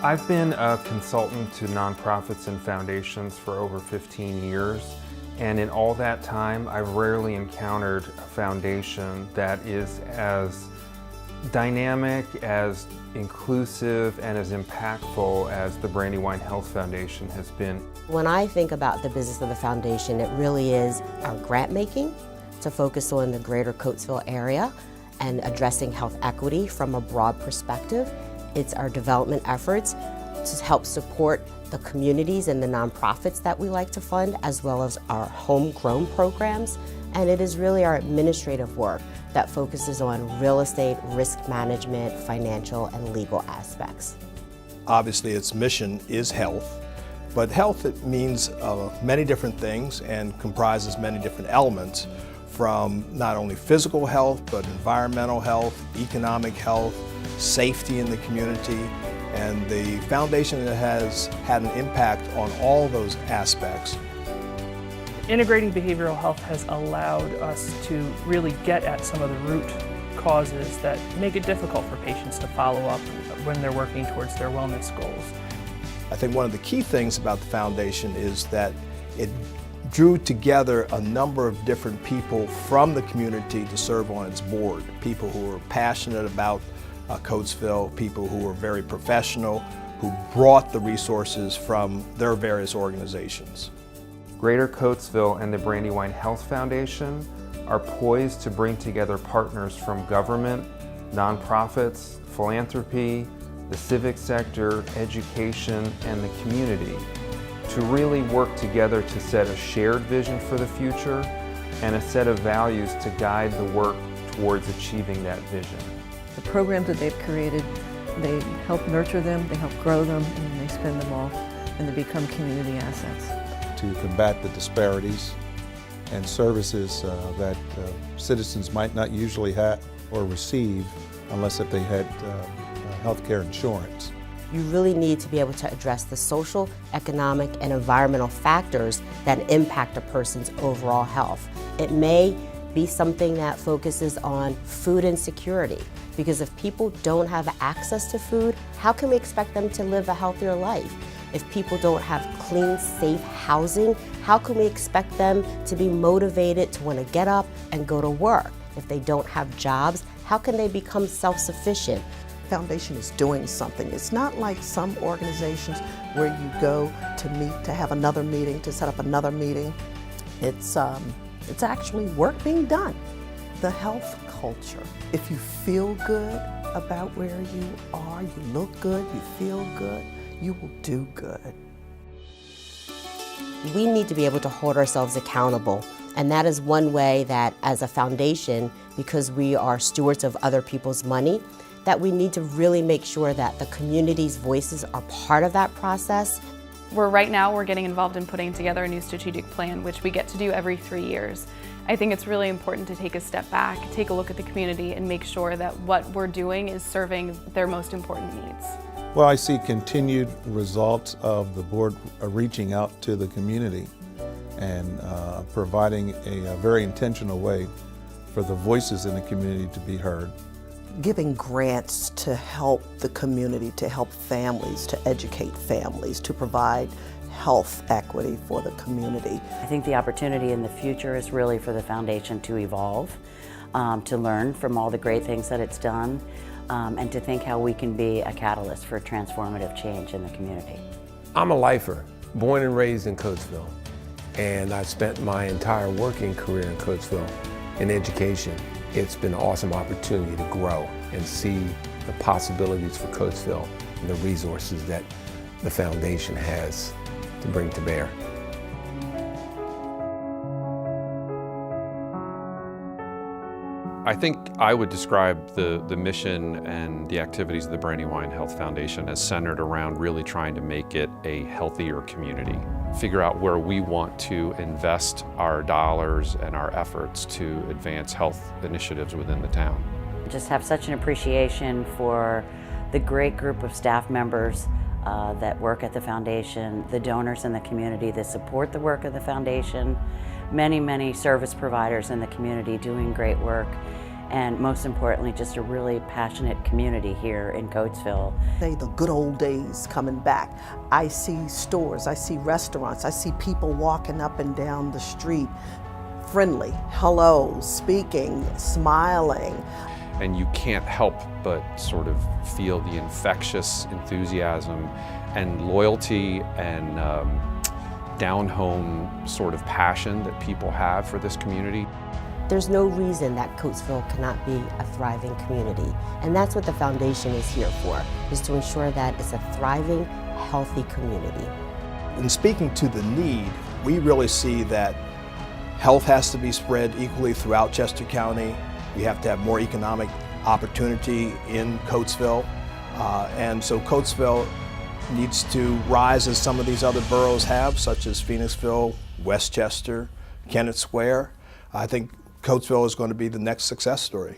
I've been a consultant to nonprofits and foundations for over 15 years, and in all that time I've rarely encountered a foundation that is as dynamic, as inclusive, and as impactful as the Brandywine Health Foundation has been. When I think about the business of the foundation, it really is our grant making to focus on the greater Coatesville area and addressing health equity from a broad perspective. It's our development efforts to help support the communities and the nonprofits that we like to fund, as well as our homegrown programs. And it is really our administrative work that focuses on real estate, risk management, financial, and legal aspects. Obviously, its mission is health, but health, it means many different things and comprises many different elements, from not only physical health, but environmental health, economic health, safety in the community. And the foundation has had an impact on all those aspects. Integrating behavioral health has allowed us to really get at some of the root causes that make it difficult for patients to follow up when they're working towards their wellness goals. I think one of the key things about the foundation is that it drew together a number of different people from the community to serve on its board. People who were passionate about Coatesville, people who were very professional, who brought the resources from their various organizations. Greater Coatesville and the Brandywine Health Foundation are poised to bring together partners from government, nonprofits, philanthropy, the civic sector, education, and the community to really work together to set a shared vision for the future and a set of values to guide the work towards achieving that vision. The programs that they've created, they help nurture them, they help grow them, and they spend them all, and they become community assets. To combat the disparities and services that citizens might not usually have or receive unless if they had health care insurance. You really need to be able to address the social, economic, and environmental factors that impact a person's overall health. It may be something that focuses on food insecurity, because if people don't have access to food, how can we expect them to live a healthier life? If people don't have clean, safe housing, how can we expect them to be motivated to want to get up and go to work? If they don't have jobs, how can they become self-sufficient? Foundation is doing something. It's not like some organizations where you go to meet, to have another meeting, to set up another meeting. It's actually work being done. The health culture. If you feel good about where you are, you look good, you feel good, you will do good. We need to be able to hold ourselves accountable, and that is one way that as a foundation, because we are stewards of other people's money, that we need to really make sure that the community's voices are part of that process. Right now we're getting involved in putting together a new strategic plan, which we get to do every 3 years. I think it's really important to take a step back, take a look at the community, and make sure that what we're doing is serving their most important needs. Well, I see continued results of the board reaching out to the community and providing a very intentional way for the voices in the community to be heard. Giving grants to help the community, to help families, to educate families, to provide health equity for the community. I think the opportunity in the future is really for the foundation to evolve, to learn from all the great things that it's done, and to think how we can be a catalyst for transformative change in the community. I'm a lifer, born and raised in Coatesville, and I spent my entire working career in Coatesville in education. It's been an awesome opportunity to grow and see the possibilities for Coatesville and the resources that the foundation has to bring to bear. I think I would describe the mission and the activities of the Brandywine Health Foundation as centered around really trying to make it a healthier community. Figure out where we want to invest our dollars and our efforts to advance health initiatives within the town. Just have such an appreciation for the great group of staff members that work at the foundation, the donors in the community that support the work of the foundation, many service providers in the community doing great work, and most importantly, just a really passionate community here in Coatesville. Say the good old days coming back. I see stores, I see restaurants, I see people walking up and down the street, friendly, hello, speaking, smiling. And you can't help but sort of feel the infectious enthusiasm and loyalty and down-home sort of passion that people have for this community. There's no reason that Coatesville cannot be a thriving community. And that's what the foundation is here for, is to ensure that it's a thriving, healthy community. In speaking to the need, we really see that health has to be spread equally throughout Chester County. We have to have more economic opportunity in Coatesville. And so Coatesville needs to rise as some of these other boroughs have, such as Phoenixville, Westchester, Kennett Square. I think Coatesville is going to be the next success story.